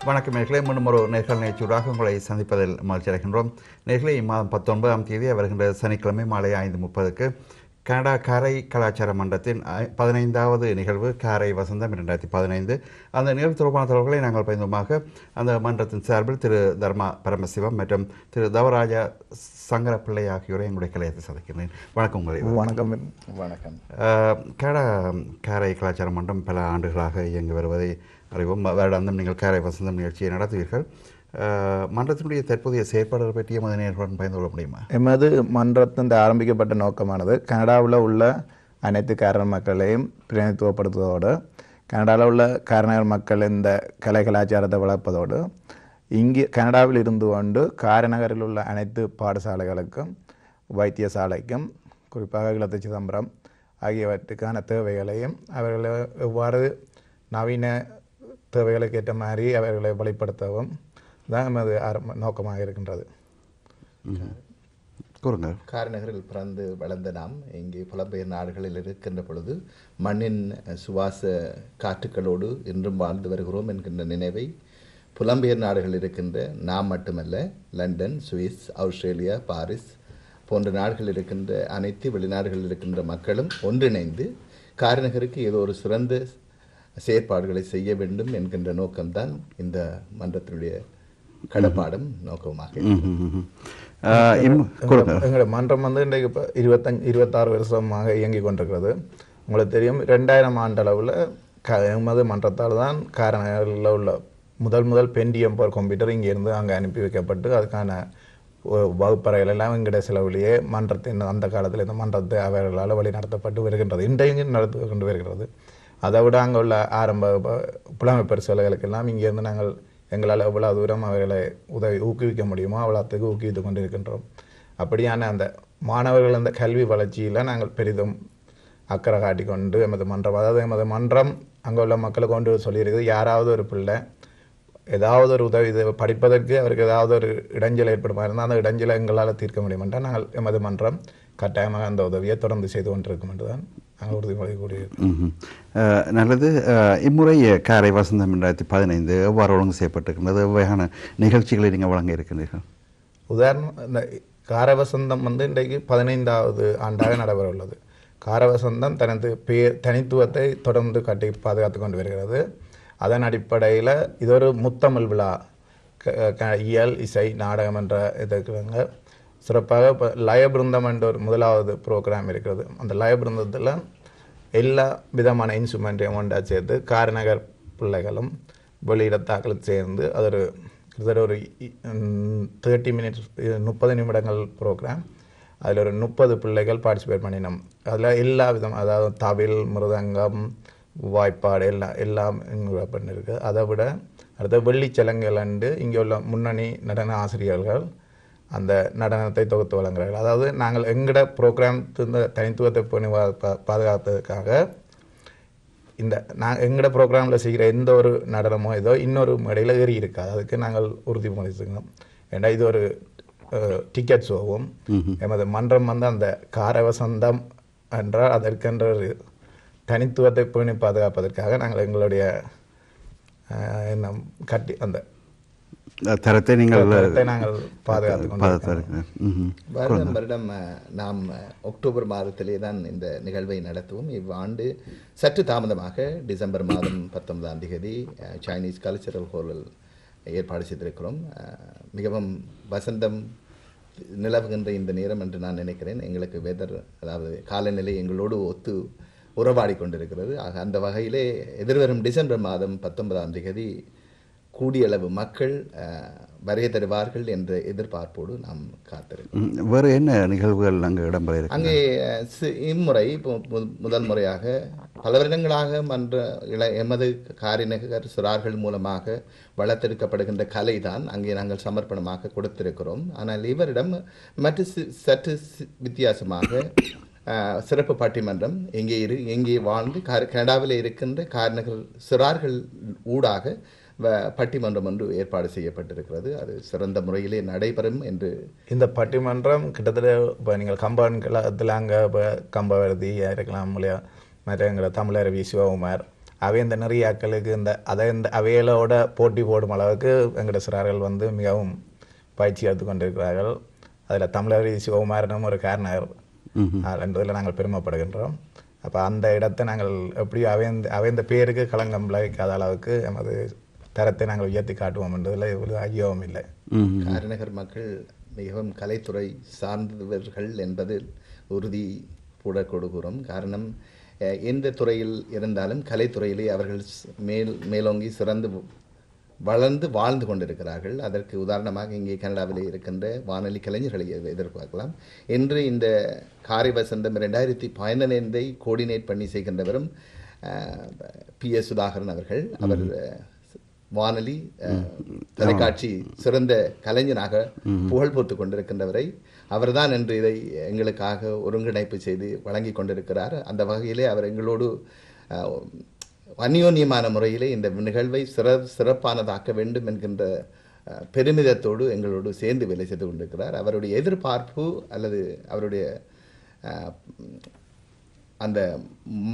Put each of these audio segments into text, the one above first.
வணக்கம் நேர்களே, மீண்டும் ஒரு நேர்கள் நிகழ்ச்சியூடாக உங்களை சந்திப்பதில் மகிழ்ச்சி அடைகின்றோம். நேர்களே, இம்மாதம் 19ஆம் தேதி வருகின்ற சனிக்கிழமை மாலை 5:30க்கு கனடா காரை கலாச்சார மன்றத்தின் 15வது நிகழ்வு காரை வசந்தம் 2015. அந்த நிகழ்வு தொடர்பான தகவல்களை நாங்கள் பயந்தமாக அந்த மன்றத்தின் சார்பில் திரு தர்மா பரமசிவம் மற்றும் திரு தவராஜா சங்கரப்பிள்ளை ஆகியோரை எங்களுடைய கலையத்தை சந்திக்கிறேன். வணக்கம் உங்களை. வணக்கம். வணக்கம். கனடா காரை கலாச்சார மன்றம் பல ஆண்டுகளாக இயங்கி வருவதை அறிவோம். வருடாந்தம் நீங்கள் காரை வசந்தம் நிகழ்ச்சியை நடத்துவீர்கள். மன்றத்தினுடைய தற்போதைய செயற்பாடுகள் பற்றி எமது நேர்களுடன் பயந்து கொள்ள முடியுமா? எமது மன்றத்தின் ஆரம்பிக்கப்பட்ட நோக்கமானது கனடாவில் உள்ள அனைத்து காரண மக்களையும் பிரதிநிதித்துவப்படுத்துவதோடு, கனடாவில் உள்ள காரணர் மக்கள் இந்த கலை கலாச்சாரத்தை வளர்ப்பதோடு, இங்கே கனடாவில் இருந்து கொண்டு காரைநகரில் உள்ள அனைத்து பாடசாலைகளுக்கும் வைத்தியசாலைக்கும் குறிப்பாக இளத்து சிதம்பரம் ஆகியவற்றுக்கான தேவைகளையும் அவர்களை எவ்வாறு நவீன தேவைகளுக்கு ஏற்ற மாதிரி அவர்களை வழிப்படுத்தவும் தான் நமது நோக்கமாக இருக்கின்றது. காரைநகரில் பிறந்து வளர்ந்த நாம் இங்கே புலம்பெயர் நாடுகளில் இருக்கின்ற பொழுது மண்ணின் சுவாச காற்றுக்களோடு இன்றும் வாழ்ந்து வருகிறோம் என்கின்ற நினைவை புலம்பெயர் நாடுகளில் இருக்கின்ற நாம் மட்டுமல்ல, லண்டன், சுவிஸ், ஆஸ்திரேலியா, பாரிஸ் போன்ற நாடுகளில் இருக்கின்ற அனைத்து வெளிநாடுகளில் இருக்கின்ற மக்களும் ஒன்றிணைந்து காரைநகருக்கு ஏதோ ஒரு சிறந்த செயற்பாடுகளை செய்ய வேண்டும் என்கின்ற நோக்கம்தான் இந்த மன்றத்தினுடைய கடப்பாடும் நோக்கமாக. எங்களோட மன்றம் இன்றைக்கு இப்போ 26 வருஷமாக இயங்கி கொண்டிருக்கிறது. உங்களுக்கு தெரியும், 2000 ஆண்டளவில் எமது மன்றத்தால் தான் காரைநகரில் உள்ள முதல் பென்டிஎம் போர் கம்ப்யூட்டர் இங்கேருந்து அங்கே அனுப்பி வைக்கப்பட்டு அதுக்கான வகுப்பறைகள் எல்லாம் எங்களுடைய செலவிலேயே மன்றத்தின் அந்த காலத்தில் இந்த மன்றத்தை அவர்களால் வழி நடத்தப்பட்டு வருகின்றது, இன்றையும் நடத்து கொண்டு வருகிறது. அதை விட அங்கே உள்ள ஆரம்ப புலமை பரிசுகளுக்கெல்லாம் இங்கேருந்து நாங்கள் எங்களால் எவ்வளோ தூரம் அவர்களை ஊக்குவிக்க முடியுமோ அவ்வளோத்துக்கு ஊக்குவித்து கொண்டு இருக்கின்றோம். அப்படியான அந்த மாணவர்கள் அந்த கல்வி வளர்ச்சியில் நாங்கள் பெரிதும் அக்கறை காட்டிக்கொண்டு எமது மன்றம், அதாவது எமது மன்றம் அங்கே உள்ள மக்களை கொண்டு சொல்லியிருக்குது, யாராவது ஒரு பிள்ளை ஏதாவது ஒரு உதவி படிப்பதற்கு அவருக்கு ஏதாவது ஒரு இடைஞ்சல் ஏற்படுமா இருந்தால் அந்த இடைஞ்சலை எங்களால் தீர்க்க முடியும் என்றால் நாங்கள் எமது மன்றம் கட்டாயமாக அந்த உதவியை தொடர்ந்து செய்து கொண்டிருக்கும் என்று தான் நாங்கள் உறுதிமொழி கூடியிருக்கோம். நல்லது. இம்முறை காரை வசந்தம் 2015 எவ்வாறு ஒழுங்கு செய்யப்பட்டிருக்கின்றது? எவ்வகையான நிகழ்ச்சிகளை நீங்கள் வழங்க இருக்கின்றீர்கள்? உதாரணம், இந்த காரை வசந்தம் இன்றைக்கு 15வது ஆண்டாக நடைபெற உள்ளது. காரை வசந்தம் தனது தனித்துவத்தை தொடர்ந்து கட்டி பாதுகாத்து கொண்டு வருகிறது. அதன் அடிப்படையில் இது ஒரு முத்தமிழ் விழா, இயல், இசை, நாடகம் என்ற இதுக்குறாங்க. சிறப்பாக இப்போ லயபிருந்தம் என்ற ஒரு முதலாவது ப்ரோக்ராம் இருக்கிறது. அந்த லயபிருந்தத்தில் எல்லா விதமான இன்ஸ்ட்ருமெண்ட்டையும் ஒன்றா சேர்த்து காரைநகர் பிள்ளைகளும் வெளியிடத்தாக்களும் சேர்ந்து அது ஒரு கிட்டத்தட்ட ஒரு 30 மினிட்ஸ் 30 நிமிடங்கள் ப்ரோக்ராம். அதில் ஒரு 30 பிள்ளைகள் பார்ட்டிசிபேட் பண்ணினோம். அதில் எல்லா விதம், அதாவது தவில், மிருதங்கம், வாய்ப்பாடு எல்லாம் இங்கே பண்ணியிருக்கு. அதை விட அடுத்த வெள்ளிச்சலங்கள் அண்டு இங்கே உள்ள முன்னணி நடன ஆசிரியர்கள் அந்த நடனத்தை தொகுத்து வழங்குகிறார்கள். அதாவது நாங்கள் எங்களோட ப்ரோக்ராம் தனித்துவத்தை பண்ணி பாதுகாத்ததுக்காக எங்களோட ப்ரோக்ராமில் செய்கிற எந்த ஒரு நடனமோ ஏதோ இன்னொரு மேடையில் ஏறி இருக்காது. அதுக்கு நாங்கள் உறுதிமொழி செய்யணும். ஏன்னா இது ஒரு டிக்கெட் ஷோவும் எமது மன்றம் அந்த காரை வசந்தம் என்றால் அதற்கென்ற ஒரு தனித்துவத்தை பேணி பாதுகாப்பதற்காக நாங்கள் எங்களுடைய கட்டி அந்த தரத்தை நாங்கள் பாதுகாத்து வருடம் நாம் அக்டோபர் மாதத்திலே தான் இந்த நிகழ்வை நடத்துவோம். இவ்வாண்டு சற்று தாமதமாக டிசம்பர் மாதம் 19ஆம் தேதி சைனீஸ் கல்ச்சரல் ஹாலில் ஏற்பாடு செய்திருக்கிறோம். மிகவும் வசந்தம் நிலவுகின்ற இந்த நேரம் என்று நான் நினைக்கிறேன். எங்களுக்கு வெதர், அதாவது காலநிலை எங்களோடு ஒத்து உறவாடி கொண்டிருக்கிறது. ஆக அந்த வகையிலே எதிர்வரும் டிசம்பர் மாதம் 19ஆம் தேதி கூடியளவு மக்கள் வருகை தருவார்கள் என்ற எதிர்பார்ப்போடு நாம் காத்திருக்கிறோம். வேறு என்ன நிகழ்வுகள் அங்கே இடம்பெற? அங்கே இம்முறை முதல் முறையாக பல வருடங்களாக எமது காரைநகர் சிறார்கள் மூலமாக வளர்த்தெடுக்கப்படுகின்ற கலை தான் அங்கே நாங்கள் சமர்ப்பணமாக கொடுத்திருக்கிறோம். ஆனால் இவரிடம் சற்று வித்தியாசமாக சிறப்பு பட்டிமன்றம் எங்கே வாழ்ந்து கனடாவில் இருக்கின்ற காரைநகர் சிறார்கள் ஊடாக பட்டிமன்றம் ஒன்று ஏற்பாடு செய்யப்பட்டிருக்கிறது. அது சிறந்த முறையிலே நடைபெறும் என்று இந்த பட்டிமன்றம் கிட்டத்தட்ட இப்போ நீங்கள் கம்பன்களத்தில் அங்கே இப்போ கம்பவர்த்தி இருக்கலாம் இல்லையா, மற்ற எங்களை தமிழரவி சிவகுமார் அவை இந்த நெறியாக்களுக்கு இந்த அவைகளோட போட்டி போடும் அளவுக்கு எங்களுடைய சிறார்கள் வந்து மிகவும் பயிற்சி எடுத்து கொண்டிருக்கிறார்கள். அதில் தமிழர் சிவகுமாரனும் ஒரு காரணர் என்றதில் நாங்கள் பெருமைப்படுகின்றோம். அப்போ அந்த இடத்தை நாங்கள் எப்படியும் அவைந்த பேருக்கு களங்கம் விளைவிக்காத அளவுக்கு எமது தரத்தை நாங்கள் உயர்த்தி காட்டுவோம் என்றதில் இவ்வளவு ஐயவும் இல்லை. காரைநகர் மக்கள் மிகவும் கலைத்துறை சார்ந்தவர்கள் என்பதில் உறுதி கூட கொடுக்கிறோம். காரணம் எந்த துறையில் இருந்தாலும் கலைத்துறையிலே அவர்கள் மேலோங்கி சிறந்து வளர்ந்து வாழ்ந்து கொண்டிருக்கிறார்கள். அதற்கு உதாரணமாக இங்கே கனடாவிலே இருக்கின்ற வானொலி கலைஞர்களை எதிர்பார்க்கலாம். இன்று இந்த காரை வசந்தம் 2015 கோஆர்டினேட் பண்ணி செய்கின்றவரும் PS சுதாகரன் அவர்கள். அவர் வானொலி தொலைக்காட்சி சிறந்த கலைஞனாக புகழ் போத்து கொண்டிருக்கின்றவரை அவர்தான் என்று இதை எங்களுக்காக ஒருங்கிணைப்பு செய்து வழங்கி கொண்டிருக்கிறார். அந்த வகையிலே அவர் எங்களோடு அந்யோன்யமான முறையிலே இந்த நிகழ்வை சிறப்பானதாக்க வேண்டும் என்கின்ற பெருமிதத்தோடு எங்களோடு சேர்ந்து வேலை செய்து கொண்டிருக்கிறார். அவருடைய எதிர்பார்ப்பு அல்லது அவருடைய அந்த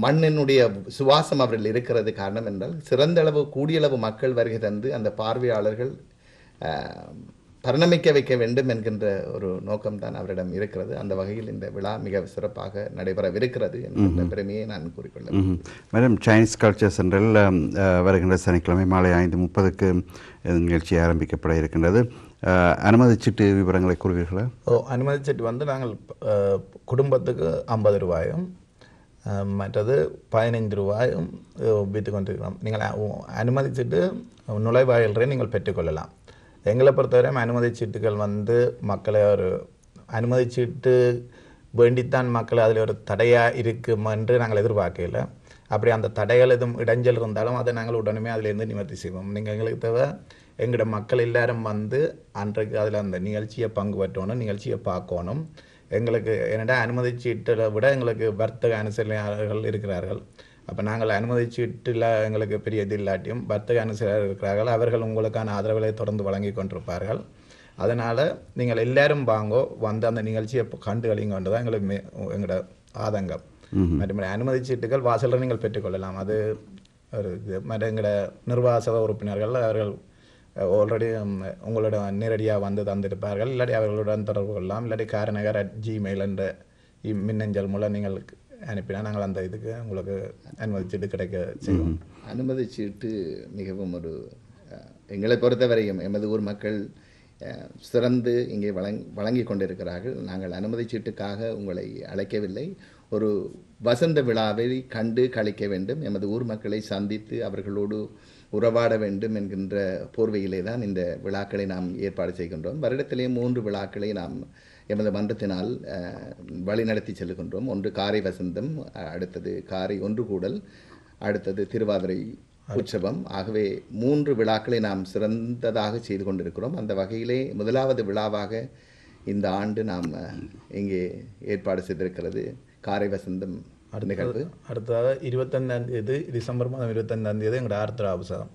மண்ணினுடைய சுவாசம் அவர்கள் இருக்கிறது காரணம் என்றால் சிறந்தளவு கூடியளவு மக்கள் வருகை தந்து அந்த பார்வையாளர்கள் பரிணமிக்க வைக்க வேண்டும் என்கின்ற ஒரு நோக்கம்தான் அவரிடம் இருக்கிறது. அந்த வகையில் இந்த விழா மிக சிறப்பாக நடைபெறவிருக்கிறது என்கின்ற பெருமையை நான் கூறிக்கொள்ளேன். மேடம், சைனீஸ் கல்ச்சர் சென்டரில் வருகின்ற சனிக்கிழமை மாலை 5:30 நிகழ்ச்சி ஆரம்பிக்கப்பட இருக்கின்றது. அனுமதி சீட்டு விவரங்களை கூறுவீர்களா? அனுமதி சீட்டு வந்து நாங்கள் குடும்பத்துக்கு 50 ரூபாயும் மற்றது 15 ரூபாயும் விற்று கொண்டிருக்கிறோம். நீங்கள் அனுமதி சீட்டு நுழைவாயிலே நீங்கள் பெற்றுக்கொள்ளலாம். எங்களை பொறுத்தவரையும் அனுமதி சீட்டுகள் வந்து மக்களை ஒரு அனுமதி சீட்டு வேண்டித்தான் மக்கள் அதில் ஒரு தடையாக இருக்கும் என்று நாங்கள் எதிர்பார்க்கல. அப்படி அந்த தடைகள் எதுவும் இடைஞ்சல் இருந்தாலும் அதை நாங்கள் உடனே அதிலேருந்து நிவர்த்தி செய்வோம். நீங்கள் எங்களுக்கு தேவை எங்களோட மக்கள் எல்லாரும் வந்து அன்றைக்கு அதில் அந்த நிகழ்ச்சியை பங்கு பெற்றணும், நிகழ்ச்சியை பார்க்கணும். எங்களுக்கு என்னடா அனுமதி சீட்டை விட எங்களுக்கு வர்த்தக அனுசரணையாளர்கள் இருக்கிறார்கள். அப்போ நாங்கள் அனுமதி சீட்டில் எங்களுக்கு பெரிய இது இல்லாட்டியும் வர்த்தக அனுசரணையாளர் இருக்கிறார்கள். அவர்கள் உங்களுக்கான ஆதரவுகளை தொடர்ந்து வழங்கி கொண்டிருப்பார்கள். அதனால் நீங்கள் எல்லாரும் வாங்கோ, வந்து அந்த நிகழ்ச்சியை கண்டு கழிங்கொண்டு தான் எங்களுக்கு எங்களோட ஆதங்கம். மற்றபடி அனுமதி சீட்டுகள் வாசலில் நீங்கள் பெற்றுக்கொள்ளலாம். அது ஒரு இது மற்ற எங்களோட நிர்வாக உறுப்பினர்கள் அவர்கள் ஆல்ரெடி உங்களோட நேரடியாக வந்து தந்திருப்பார்கள். இல்லாட்டி அவர்களுடன் தொடர்பு கொள்ளலாம். இல்லாட்டி காரைநகர்@gmail என்ற மின்னஞ்சல் மூலம் நீங்கள் அனுப்பினா நாங்கள் அந்த இதுக்கு உங்களுக்கு அனுமதி சீட்டு கிடைக்க செய்வோம். அனுமதி சீட்டு மிகவும் ஒரு எங்களை பொறுத்தவரையும் எமது ஊர் மக்கள் சிறந்து இங்கே வழங்கி கொண்டிருக்கிறார்கள். நாங்கள் அனுமதி சீட்டுக்காக உங்களை அழைக்கவில்லை. ஒரு வசந்த விழாவை கண்டு கழிக்க வேண்டும், எமது ஊர் மக்களை சந்தித்து அவர்களோடு உறவாட வேண்டும் என்கின்ற போர்வையிலே தான் இந்த விழாக்களை நாம் ஏற்பாடு செய்கின்றோம். வருடத்திலே 3 விழாக்களை நாம் எமது மன்றத்தினால் வழிநடத்தி செல்கின்றோம். ஒன்று காரை வசந்தம், அடுத்தது காரை ஒன்று கூடல், அடுத்தது திருவாதிரை உற்சவம். ஆகவே 3 விழாக்களை நாம் சிறந்ததாக செய்து கொண்டிருக்கிறோம். அந்த வகையிலே முதலாவது விழாவாக இந்த ஆண்டு நாம் இங்கே ஏற்பாடு செய்திருக்கிறது காரை வசந்தம் நிகழ்வு. அடுத்ததாக 25 டிசம்பர் மாதம் 25 எங்களோட ஆர்த்திர அபிஷேகம்.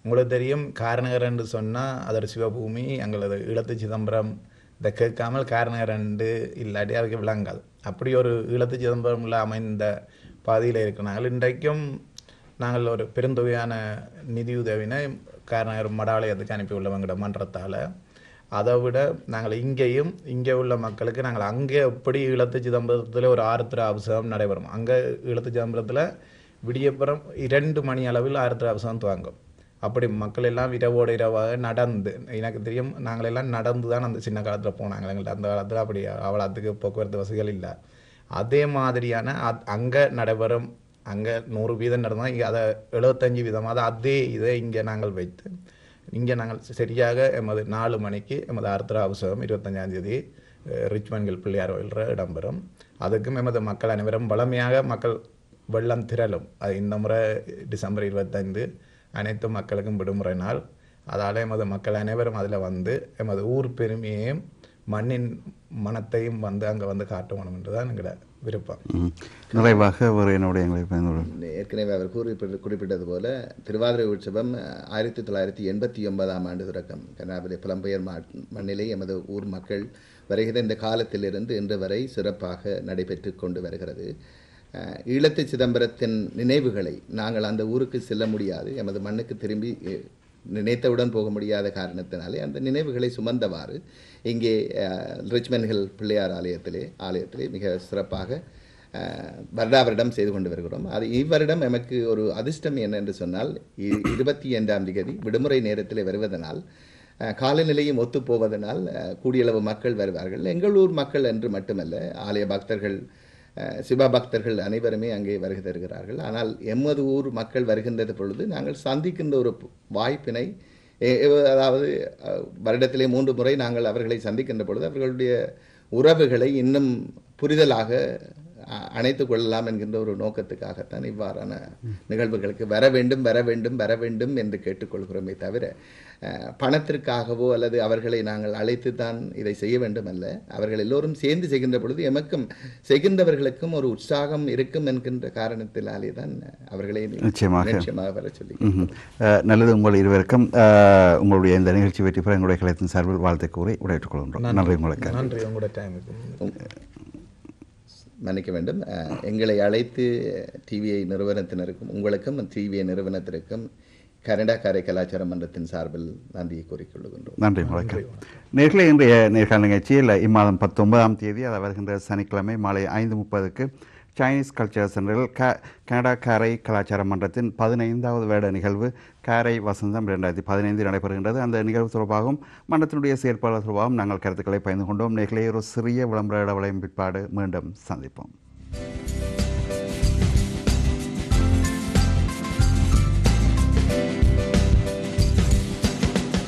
உங்களுக்கு தெரியும், காரைநகர் என்று சொன்னால் அதோட சிவபூமி எங்களது ஈழத்து சிதம்பரம். இதை கேட்காமல் காரைநகர் என்று இல்லாட்டி அதுக்கு விளங்காது. அப்படி ஒரு ஈழத்து சிதம்பரமில் அமைந்த பாதையில் இருக்கிறார்கள். இன்றைக்கும் நாங்கள் ஒரு பெருந்தொகையான நிதியுதவினை காரைநகர் மடாலயத்துக்கு அனுப்பியுள்ளவங்களோட மன்றத்தால். அதை விட நாங்கள் இங்கே உள்ள மக்களுக்கு நாங்கள் அங்கே எப்படி ஈழத்து சிதம்பரத்தில் ஒரு ஆர்த்திர அபிஷேகம் நடைபெறும். அங்கே ஈழத்து சிதம்பரத்தில் விடியப்புறம் 2 மணி அளவில் ஆர்த்திர அபிஷேகம் துவங்கும். அப்படி மக்கள் எல்லாம் இரவோடு இரவாக நடந்து, எனக்கு தெரியும் நாங்கள் எல்லாம் நடந்து தான் அந்த சின்ன காலத்தில் போனாங்க. எங்கள்கிட்ட அந்த காலத்தில் அப்படி அவ்வளோத்துக்கு போக்குவரத்து வசதிகள் இல்லை. அதே மாதிரியான அங்கே நடைபெறும். அங்கே 100 வீதம் நடந்தால் இங்கே அதை 75 வீதமாக அதே இதை இங்கே நாங்கள் வைத்து இங்கே நாங்கள் சரியாக எமது 4 மணிக்கு எமது ஆர்த்திர அபிஷேகம் 25ஆம் தேதி ரிச்மண்ட் பிள்ளையார் கோயிலில் இடம்பெறும். அதுக்கும் எமது மக்கள் அனைவரும் வளமையாக மக்கள் வெள்ளம் திரளும். அது இந்த முறை டிசம்பர் 25 அனைத்து மக்களுக்கும் விடுமுறை நாள். அதால் எமது மக்கள் அனைவரும் அதில் வந்து எமது ஊர் பெருமையையும் மண்ணின் மனத்தையும் வந்து அங்கே வந்து காட்டணும் என்றுதான் எங்களோட விருப்பம். நிறைவாக ஏற்கனவே அவர் குறிப்பிட்டது போல திருவாதிரை உற்சவம் 1989ஆம் ஆண்டு தொடக்கம் கனடாவிலே புலம்பெயர் மண்ணிலே எமது ஊர் மக்கள் வருகிற இந்த காலத்திலிருந்து இன்று வரை சிறப்பாக நடைபெற்று கொண்டு வருகிறது. ஈழத்து சிதம்பரத்தின் நினைவுகளை நாங்கள் அந்த ஊருக்கு செல்ல முடியாது, எமது மண்ணுக்கு திரும்பி நினைத்தவுடன் போக முடியாத காரணத்தினாலே அந்த நினைவுகளை சுமந்தவாறு இங்கே ரிச்மண்ட் ஹில் பிள்ளையார் ஆலயத்திலே மிக சிறப்பாக வருடாவரிடம் செய்து கொண்டு வருகிறோம். அது இவ்வருடம் எமக்கு ஒரு அதிர்ஷ்டம் என்னென்று சொன்னால் 25ஆம் தேதி விடுமுறை நேரத்தில் வருவதனால் காலநிலையும் ஒத்துப்போவதனால் கூடியளவு மக்கள் வருவார்கள். எங்கள் ஊர் மக்கள் என்று மட்டுமல்ல, ஆலய பக்தர்கள் சிவ பக்தர்கள் அனைவருமே அங்கே வருகை தருகிறார்கள். ஆனால் எமது ஊர் மக்கள் வருகின்றது பொழுது நாங்கள் சந்திக்கின்ற ஒரு வாய்ப்பினை, அதாவது வருடத்திலே 3 முறை நாங்கள் அவர்களை சந்திக்கின்ற பொழுது அவர்களுடைய உறவுகளை இன்னும் புரிதலாக அணைத்து கொள்ளலாம் என்கின்ற ஒரு நோக்கத்துக்காகத்தான் இவ்வாறான நிகழ்வுகளுக்கு வர வேண்டும் என்று கேட்டுக்கொள்கிறோமே தவிர பணத்திற்காகவோ அல்லது அவர்களை நாங்கள் அழைத்து தான் இதை செய்ய வேண்டும் அல்ல. அவர்கள் எல்லோரும் சேர்ந்து செய்கின்ற பொழுது எமக்கும் செய்கின்றவர்களுக்கும் ஒரு உற்சாகம் இருக்கும் என்கின்ற காரணத்தினாலே தான் அவர்களை நிச்சயமாக வர சொல்லி. நல்லது. உங்கள் இருவருக்கும் உங்களுடைய இந்த நிகழ்ச்சி வெற்றி பெற எங்களுடைய கலையத்தின் சார்பில் வாழ்த்தை கூறி விடைபெற்றுக் கொள்கின்றோம். நன்றி. உங்களுக்கு நன்றி. உங்களுடைய டைமுக்கு மன்னிக்க வேண்டும். எங்களை அழைத்து டிவிஐ நிறுவனத்தினருக்கும் உங்களுக்கும் டிவிஐ நிறுவனத்திற்கும் கனடா காரை கலாச்சார மன்றத்தின் சார்பில் நன்றியை கூறிக்கொள்கின்றோம். நன்றி. வணக்கம். நேர்களை இன்றைய நேர்காணல் நிகழ்ச்சியில் இம்மாதம் 19ஆம் தேதி, அதாவது வருகின்ற சனிக்கிழமை மாலை 5:30க்கு சைனீஸ் கல்ச்சர் சென்டரில் கனடா காரை கலாச்சார மன்றத்தின் 15வது வருட நிகழ்வு காரை வசந்தம் 2015 நடைபெறுகின்றது. அந்த நிகழ்வு தொடர்பாகவும் மன்றத்தினுடைய செயற்பாடு தொடர்பாகவும் நாங்கள் கருத்துக்களை பகிர்ந்து கொண்டோம். நேர்களை ஒரு சிறிய விளம்பர இடைவேளையின் பிற்பாடு மீண்டும் சந்திப்போம்.